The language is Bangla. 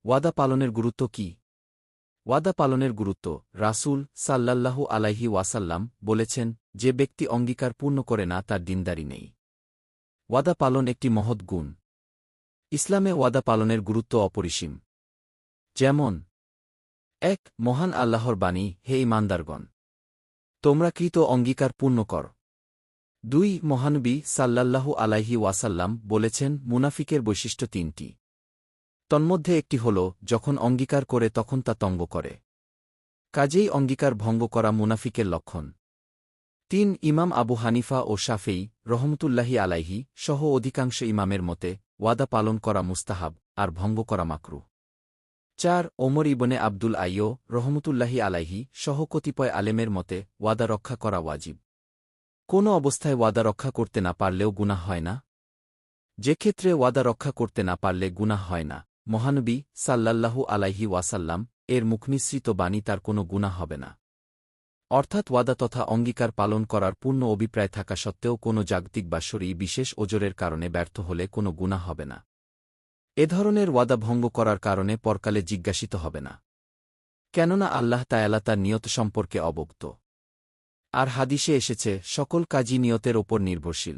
ওয়াদা পালনের গুরুত্ব কি? ওয়াদা পালনের গুরুত্ব রাসূল সাল্লাল্লাহু আলাইহি ওয়াসাল্লাম বলেছেন, যে ব্যক্তি অঙ্গীকার পূর্ণ করে না তার দিনদারি নেই। ওয়াদা পালন একটি মহৎ গুণ। ইসলামে ওয়াদা পালনের গুরুত্ব অপরিসীম। যেমন ১ মহান আল্লাহর বাণী, হে ঈমানদারগণ! তোমরা কৃত অঙ্গীকার পূর্ণ কর। ২ মহানবী সাল্লাল্লাহু আলাইহি ওয়াসাল্লাম বলেছেন, মুনাফিকের বৈশিষ্ট্য ৩টি। তন্মধ্যে একটি হল, যখন অঙ্গীকার করে তখন তা তঙ্গ করে। কাজেই অঙ্গীকার ভঙ্গ করা মুনাফিকের লক্ষণ। ৩ ইমাম আবু হানিফা ও শাফেঈ রহমতুল্লাহি আলাইহি সহ অধিকাংশ ইমামের মতে ওয়াদা পালন করা মুস্তাহাব আর ভঙ্গ করা মাকরুহ। ৪ ওমর ইবনে আব্দুল আইয়ো রহমতুল্লাহি আলাইহি সহ কতিপয় আলেমের মতে ওয়াদা রক্ষা করা ওয়াজিব। কোনো অবস্থায় ওয়াদা রক্ষা করতে না পারলেও গুনাহ হয় না। যে ক্ষেত্রে ওয়াদা রক্ষা করতে না পারলে গুনাহ হয় না, মহানবী সাল্লাল্লাহু আলাইহি ওয়াসাল্লাম এর মুখনিসৃত বাণী তার কোনো গুনাহ হবে না। অর্থাৎ ওয়াদা তথা অঙ্গীকার পালন করার পূর্ণ অভিপ্রায় থাকা সত্ত্বেও কোনো জাগতিক বা শরঈ বিশেষ ওজরের কারণে ব্যর্থ হলে কোনো গুনাহ হবে না। এ ধরনের ওয়াদা ভঙ্গ করার কারণে পরকালে জিজ্ঞাসিত হবে না, কেননা আল্লাহ তাআলা তার নিয়ত সম্পর্কে অবগত। আর হাদিসে এসেছে, সকল কাজই নিয়তের ওপর নির্ভরশীল।